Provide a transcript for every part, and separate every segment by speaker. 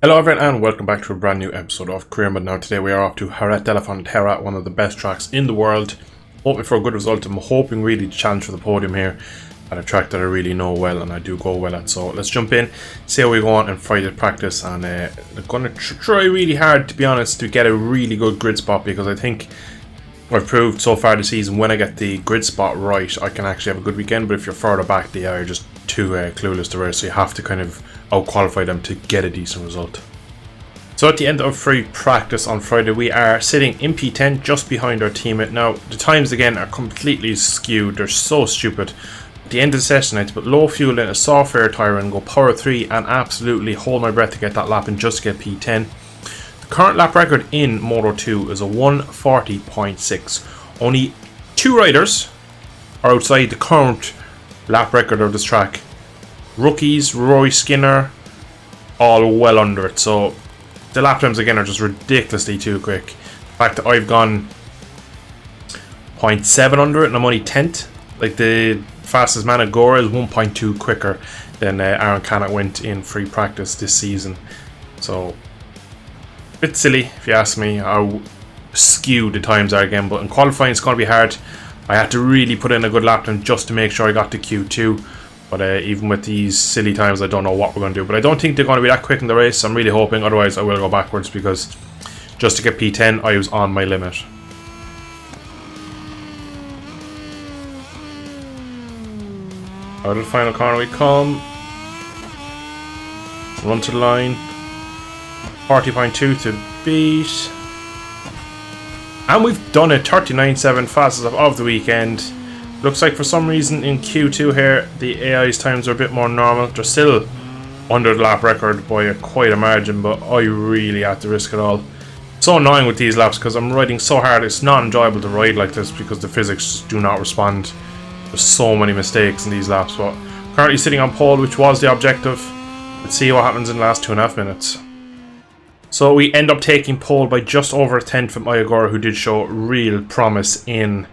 Speaker 1: Hello everyone and welcome back to a brand new episode of Career Mode. Now today we are off to Jerez de la Frontera, one of the best tracks in the world. Hoping for a good result. I'm hoping really to challenge for the podium here at a track that I really know well and I do go well at. So let's jump in, see how we go on in Friday practice, and I'm going to try really hard, to be honest, to get a really good grid spot, because I think I've proved so far this season when I get the grid spot right I can actually have a good weekend. But if you're further back, they are just too clueless to race, so you have to kind of out-qualify them to get a decent result. So at the end of free practice on Friday, we are sitting in P10 just behind our teammate. Now the times again are completely skewed, they're so stupid. At the end of the session I had to put low fuel in a soft air tyre and go power 3 and absolutely hold my breath to get that lap and just get P10. The current lap record in Moto 2 is a 140.6. Only two riders are outside the current lap record of this track. Rookies, Roy Skinner, all well under it. So the lap times again are just ridiculously too quick. The fact that I've gone 0.7 under it and I'm only 10th. Like the fastest man at Gora is 1.2 quicker than Aaron Canuck went in free practice this season. So a bit silly if you ask me how skewed the times are again. But in qualifying it's going to be hard. I had to really put in a good lap time just to make sure I got to Q2. But even with these silly times, I don't know what we're going to do. But I don't think they're going to be that quick in the race. I'm really hoping. Otherwise, I will go backwards, because just to get P10, I was on my limit. Out of the final corner we come. Run to the line. 40.2 to beat. And we've done it. 39.7, fastest of the weekend. Looks like for some reason in Q2 here the AI's times are a bit more normal. They're still under the lap record by quite a margin, but I really had to risk it all. It's so annoying with these laps because I'm riding so hard. It's not enjoyable to ride like this because the physics just do not respond. There's so many mistakes in these laps. But currently sitting on pole, which was the objective. Let's see what happens in the last 2.5 minutes. So we end up taking pole by just over a tenth from Motogp, who did show real promise in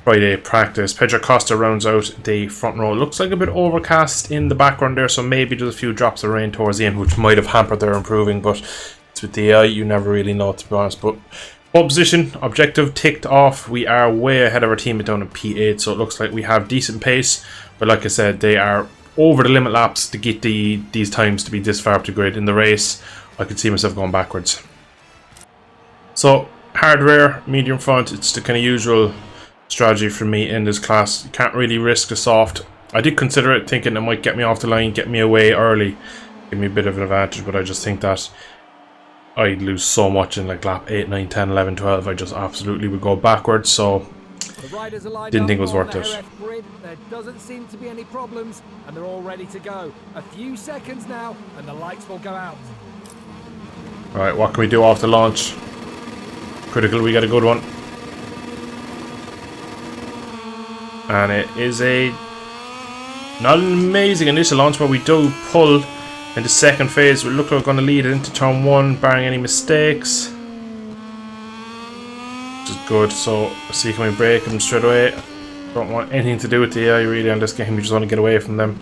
Speaker 1: Friday practice. Pedro Costa rounds out the front row. Looks like a bit overcast in the background there, so maybe there's a few drops of rain towards the end, which might have hampered their improving, but it's with the AI, you never really know, to be honest. But pole position, objective ticked off. We are way ahead of our teammate down in P8, so it looks like we have decent pace, but like I said, they are over the limit laps to get these times to be this far up the grid. In the race, I could see myself going backwards. So hard rear, medium front, it's the kind of usual strategy for me in this class. You can't really risk a soft. I did consider it, thinking it might get me off the line, get me away early, give me a bit of an advantage, but I just think that I'd lose so much in like lap 8, 9, 10, 11, 12. I just absolutely would go backwards, so didn't think it was worth it.
Speaker 2: There doesn't seem to be any problems and they're all ready to go. A few seconds now and the lights will go out.
Speaker 1: Alright, what can we do off the launch? Critical, we get a good one. And it is not an amazing initial launch, but we do pull in the second phase. We look like we're going to lead it into turn 1, barring any mistakes, which is good. So let's see, can we break him straight away? Don't want anything to do with the AI really on this game. We just want to get away from them.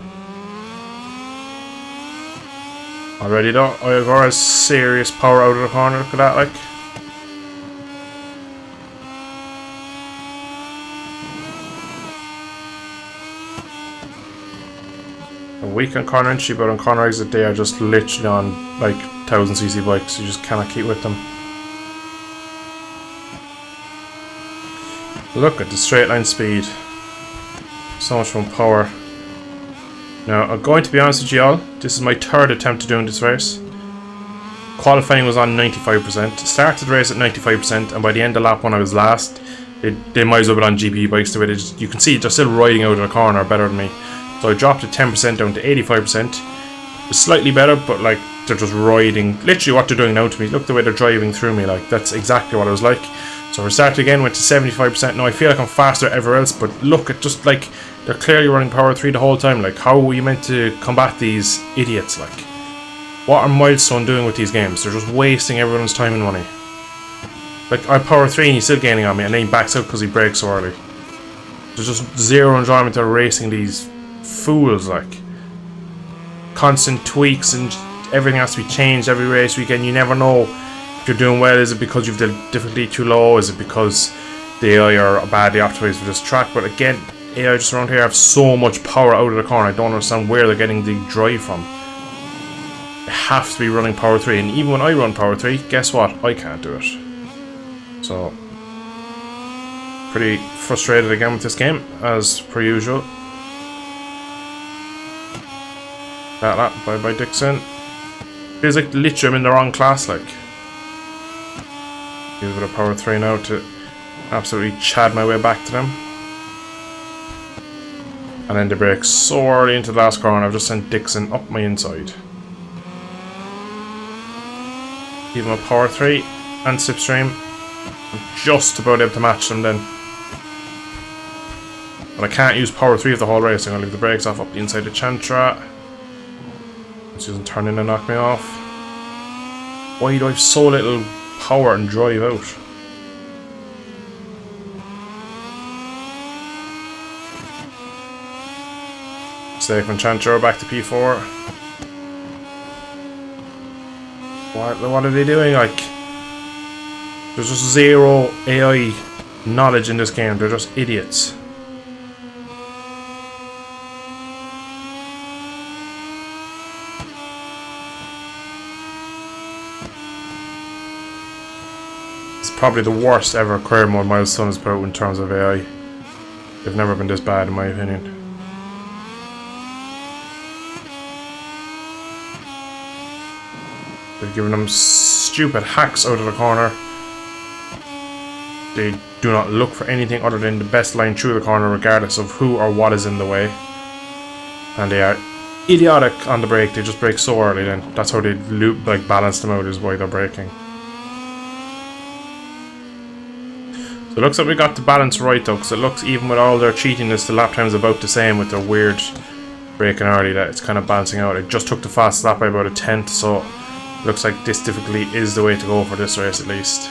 Speaker 1: Already though, Igor has serious power out of the corner. Look at that, like. Weak on corner entry, but on corner exit they are just literally on like 1000cc bikes. You just cannot keep with them. Look at the straight line speed. So much more power. Now I'm going to be honest with you all, this is my third attempt at doing this race. Qualifying was on 95%. Started the race at 95%, and by the end of lap 1 I was last. They might as well be on GP bikes the way you can see they're still riding out of the corner better than me. So I dropped it 10% down to 85%. It's slightly better, but like they're just riding. Literally what they're doing now to me. Look the way they're driving through me. Like that's exactly what I was like. So we started again, went to 75%. Now I feel like I'm faster everywhere else, but look at just like they're clearly running power 3 the whole time. Like how are we meant to combat these idiots? Like what are Milestone doing with these games? They're just wasting everyone's time and money. Like I power 3 and he's still gaining on me, and then he backs out because he brakes so early. There's just zero enjoyment out of racing these fools. Like constant tweaks and everything has to be changed every race weekend. You never know if you're doing well. Is it because you've the difficulty too low? Is it because the AI are badly optimized for this track? But again, AI just around here have so much power out of the corner. I don't understand where they're getting the drive from. They have to be running Power 3, and even when I run Power 3, guess what? I can't do it. So, pretty frustrated again with this game, as per usual. Bye-bye Dixon. Feels like literally I'm in the wrong class, like. Use a bit of Power 3 now to absolutely chad my way back to them. And then they brake so early into the last corner, I've just sent Dixon up my inside. Give him a Power 3 and Slipstream. I'm just about able to match them then. But I can't use Power 3 of the whole race. I'm going to leave the brakes off up the inside of Chantra. She doesn't turn in and knock me off. Why do I have so little power and drive out? Safe and Chantra back to P4. What are they doing? Like, there's just zero AI knowledge in this game. They're just idiots. It's probably the worst ever career mode milestone has put out in terms of AI. They've never been this bad in my opinion. They're giving them stupid hacks out of the corner. They do not look for anything other than the best line through the corner regardless of who or what is in the way. And they are idiotic on the brake. They just brake so early then. That's how they like balance them out, is why they're braking. So it looks like we got the balance right though, because it looks, even with all their cheatiness, the lap time's about the same with their weird braking early, that it's kind of balancing out. It just took the fastest lap by about a tenth, so looks like this difficulty is the way to go for this race at least.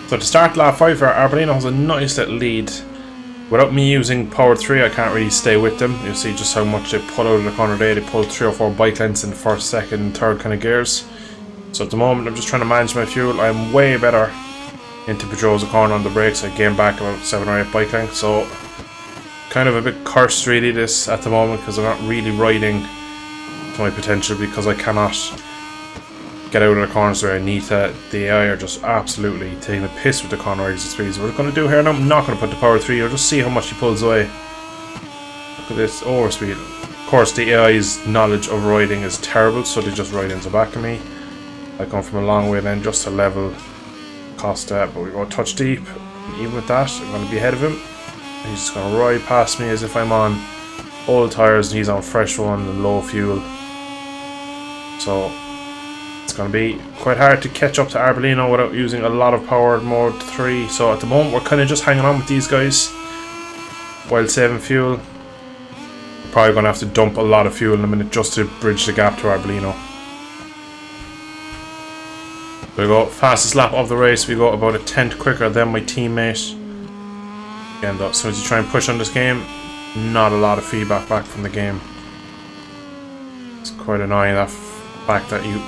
Speaker 1: So to start lap 5 here, Arbolino has a nice little lead. Without me using Power 3, I can't really stay with them. You'll see just how much they pull out of the corner there. They pull 3 or 4 bike lengths in the first, second and third kind of gears. So at the moment I'm just trying to manage my fuel. I'm way better into Pedrosa corner on the brakes. I gained back about 7 or 8 bike lengths. So kind of a bit cursed really this at the moment, because I'm not really riding my potential, because I cannot get out of the corners where I need to. The AI are just absolutely taking a piss with the corner exit speeds. What we're going to do here now, I'm not going to put the Power 3, or just see how much he pulls away. Look at this overspeed. Of course the AI's knowledge of riding is terrible, so they just ride into the back of me. I come from a long way then just to level Costa, but we go touch deep, and even with that I'm going to be ahead of him. He's just going to ride past me as if I'm on old tyres and he's on fresh ones and low fuel. So it's going to be quite hard to catch up to Arbolino without using a lot of power mode 3. So at the moment we're kind of just hanging on with these guys while saving fuel. We're probably going to have to dump a lot of fuel in a minute just to bridge the gap to Arbolino. We go fastest lap of the race. We go about a tenth quicker than my teammate. Again though, as soon as you try and push on this game, not a lot of feedback back from the game. It's quite annoying, that fact that you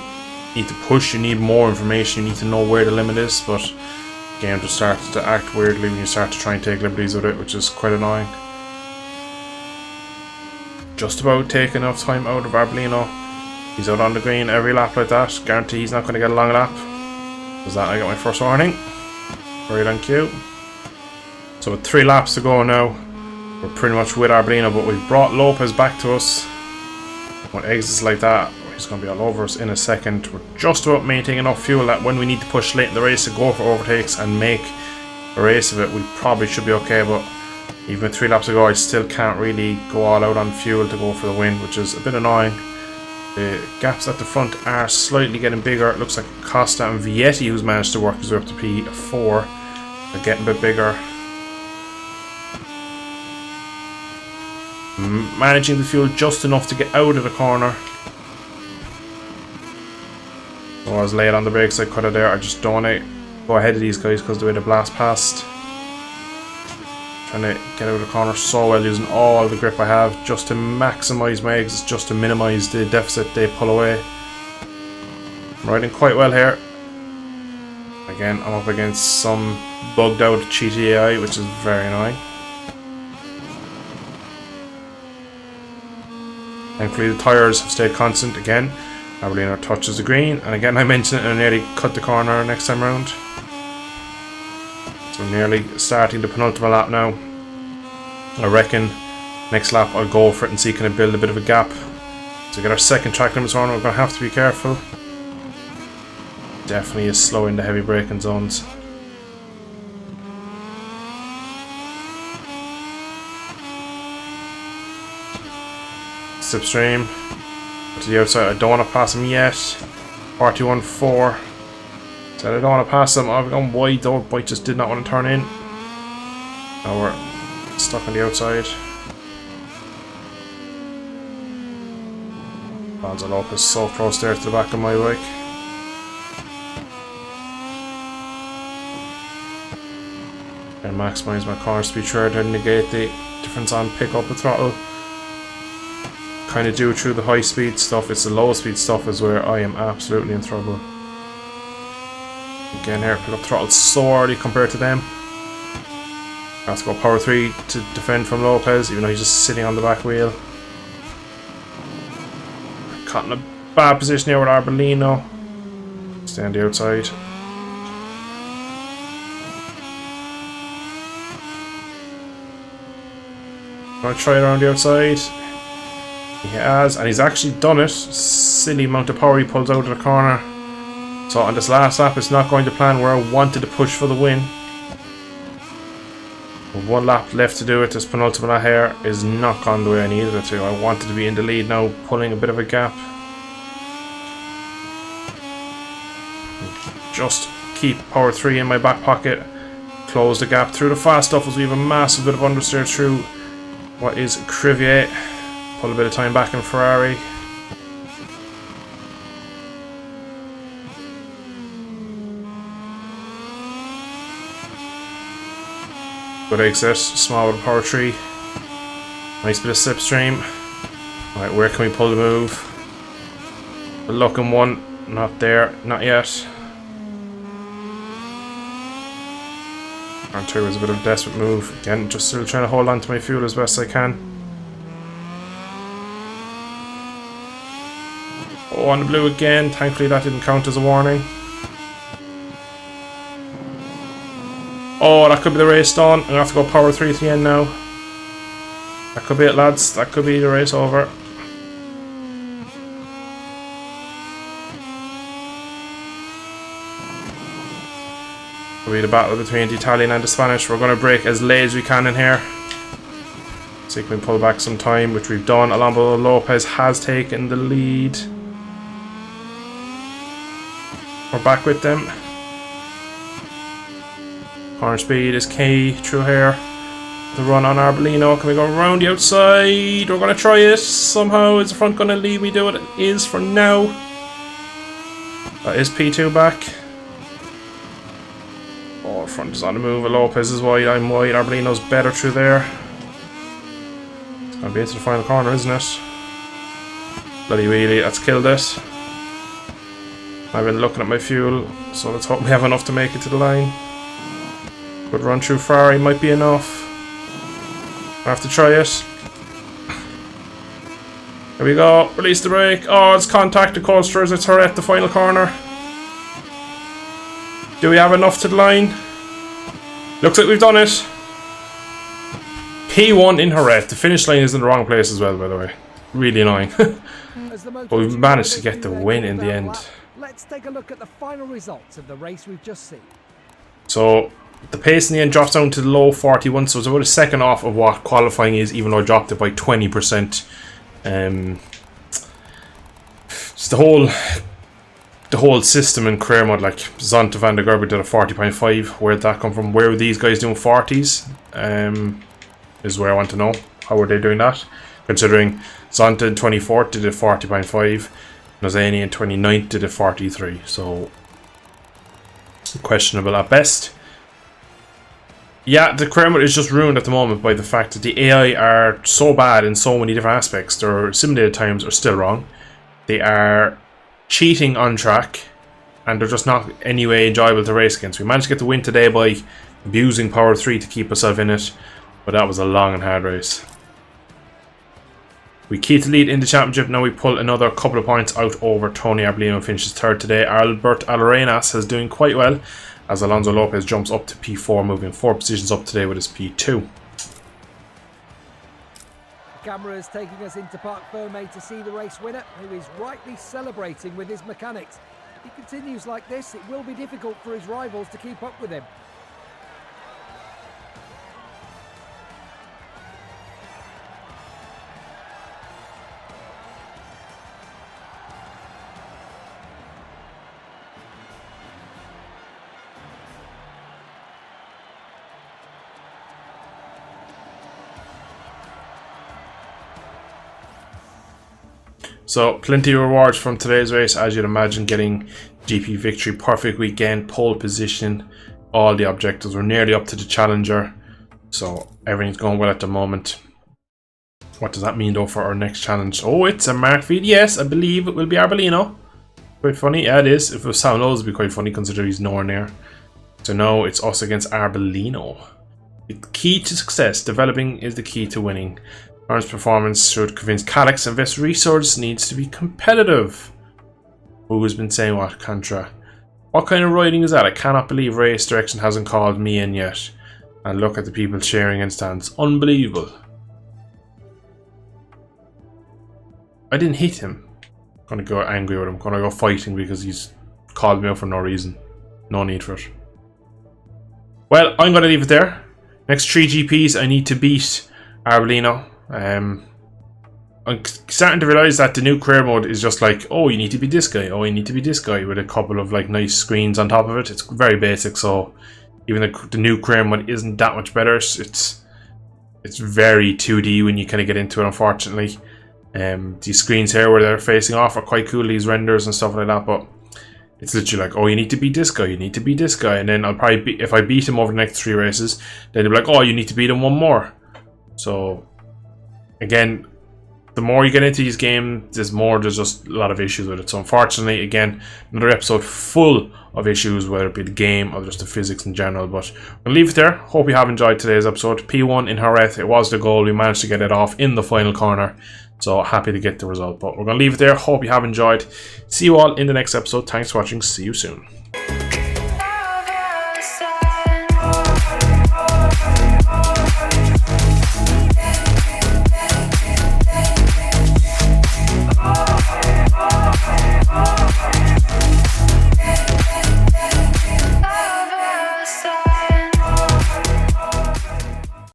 Speaker 1: need to push, you need more information, you need to know where the limit is, but the game just starts to act weirdly when you start to try and take liberties with it, which is quite annoying. Just about taking enough time out of Arbolino. He's out on the green every lap like that. Guarantee he's not going to get a long lap. Is that I got my first warning? Right on cue. So with 3 laps to go now, we're pretty much with Arbolino, but we've brought Lopez back to us. When exits like that, he's going to be all over us in a second. We're just about maintaining enough fuel that when we need to push late in the race to go for overtakes and make a race of it, we probably should be okay. But even with 3 laps to go, I still can't really go all out on fuel to go for the win, which is a bit annoying. The gaps at the front are slightly getting bigger. It looks like Costa and Vietti, who's managed to work his way up to P4, are getting a bit bigger. Managing the fuel just enough to get out of the corner. So I was late on the brakes, I cut it there. I just don't want to go ahead of these guys because the way they blast past. Trying to get out of the corner so well, using all the grip I have just to maximise my exits, just to minimise the deficit they pull away. I'm riding quite well here. Again, I'm up against some bugged out cheaty AI, which is very annoying. Thankfully the tyres have stayed constant again. Arbolino touches the green, and again I mentioned it and I nearly cut the corner next time round. So we're nearly starting the penultimate lap now. I reckon next lap I'll go for it and see can I build a bit of a gap. To get our second track limits on, we're going to have to be careful. Definitely is slow in the heavy braking zones. Slipstream to the outside. I don't want to pass him yet. 41.4. Said I don't want to pass him. I've gone wide though. Bike just did not want to turn in. Now we're stuck on the outside. Alonso Lopez so close there to the back of my bike. And maximise my corner speed sure to negate the difference on pick up the throttle. Kind of do through the high speed stuff. It's the low speed stuff is where I am absolutely in trouble. Again here, pick up throttle so early compared to them. I have to go power 3 to defend from Lopez, even though he's just sitting on the back wheel. Caught in a bad position here with Arbolino. Stay on the outside. Gonna try it around the outside. He has, and he's actually done it. Silly amount of power he pulls out of the corner. So on this last lap, it's not going to plan where I wanted to push for the win. With one lap left to do it, this penultimate lap here is not gone the way I needed it to. I wanted to be in the lead now, pulling a bit of a gap. Just keep power 3 in my back pocket. Close the gap through the fast stuff as we have a massive bit of understeer through what is Crivier. Pull a bit of time back in Ferrari. Good exit, small with power 3. Nice bit of slipstream. Alright, where can we pull the move? The looking one, not there, not yet. Turn 2 is a bit of a desperate move. Again, just still trying to hold on to my fuel as best I can. Oh, on the blue again. Thankfully that didn't count as a warning. Oh, that could be the race done. I'm going to have to go power 3 to the end now. That could be it, lads. That could be the race over. Could be the battle between the Italian and the Spanish. We're going to brake as late as we can in here. See if we can pull back some time, which we've done. Alonso Lopez has taken the lead. We're back with them. Corner speed is key through here. The run on Arbolino. Can we go around the outside? We're going to try it. Somehow is the front going to lead me to it? It is for now. That is P2 back. Oh, the front is on the move. Lopez is wide. I'm wide. Arbolino's better through there. It's going to be into the final corner, isn't it? Bloody wheelie. Let's kill this. I've been looking at my fuel, so let's hope we have enough to make it to the line. Good run through Ferrari might be enough. I have to try it. Here we go. Release the brake. Oh, it's contact the coaster as it's her at the final corner. Do we have enough to the line? Looks like we've done it. P1 in Jerez. The finish line is in the wrong place as well, by the way. Really annoying. But we've managed to get the win in the end.
Speaker 2: Let's take a look at the final results of the race we've just seen.
Speaker 1: So the pace in the end drops down to the low 41, so it's about a second off of what qualifying is, even though I dropped it by 20%. It's the whole system in career mode, like Zonta van der Gerber did a 40.5. Where'd that come from? Where were these guys doing 40s? Is where I want to know. How were they doing that? Considering Zonta in 24th did a 40.5. Nozani in 29th did a 43, so questionable at best. Yeah, the career mode is just ruined at the moment by the fact that the AI are so bad in so many different aspects. Their simulated times are still wrong. They are cheating on track, and they're just not any way enjoyable to race against. We managed to get the win today by abusing Power 3 to keep ourselves in it, but that was a long and hard race. We keep the lead in the championship. Now we pull another couple of points out over Tony Arbolino, finishes third today. Albert Alarenas is doing quite well, as Alonso Lopez jumps up to P4, moving 4 positions up today with his P2.
Speaker 2: The camera is taking us into Parc Fermé to see the race winner, who is rightly celebrating with his mechanics. If he continues like this, it will be difficult for his rivals to keep up with him.
Speaker 1: So, plenty of rewards from today's race, as you'd imagine, getting GP victory, perfect weekend, pole position, all the objectives. We're nearly up to the Challenger, so everything's going well at the moment. What does that mean, though, for our next challenge? Oh, it's a Mark feed. Yes, I believe it will be Arbolino. Quite funny. Yeah, it is. If it was Sam Knowles, it would be quite funny, considering he's nowhere near. So now it's us against Arbolino. The key to success, developing is the key to winning. Aaron's performance should convince Calix invest resource needs to be competitive. Who has been saying what, Contra? What kind of riding is that? I cannot believe Race Direction hasn't called me in yet. And look at the people cheering in stands. Unbelievable. I didn't hit him. I'm gonna go angry with him. I'm gonna go fighting because he's called me out for no reason. No need for it. Well, I'm gonna leave it there. Next 3 GPs I need to beat Arbolino. I'm starting to realise that the new career mode is just like, oh, you need to be this guy, oh, you need to be this guy, with a couple of like nice screens on top of it. It's very basic, so even the new career mode isn't that much better. It's very 2D when you kind of get into it, unfortunately. These screens here where they're facing off are quite cool, these renders and stuff like that, but it's literally like, oh, you need to beat this guy, you need to beat this guy, and then I'll probably if I beat him over the next 3 races, then they'll be like, oh, you need to beat him 1 more. So again, the more you get into these games, there's just a lot of issues with it. So unfortunately, again, another episode full of issues, whether it be the game or just the physics in general. But I'll leave it there. Hope you have enjoyed today's episode. P1 in Jerez, it was the goal. We managed to get it off in the final corner. So happy to get the result. But we're going to leave it there. Hope you have enjoyed. See you all in the next episode. Thanks for watching. See you soon.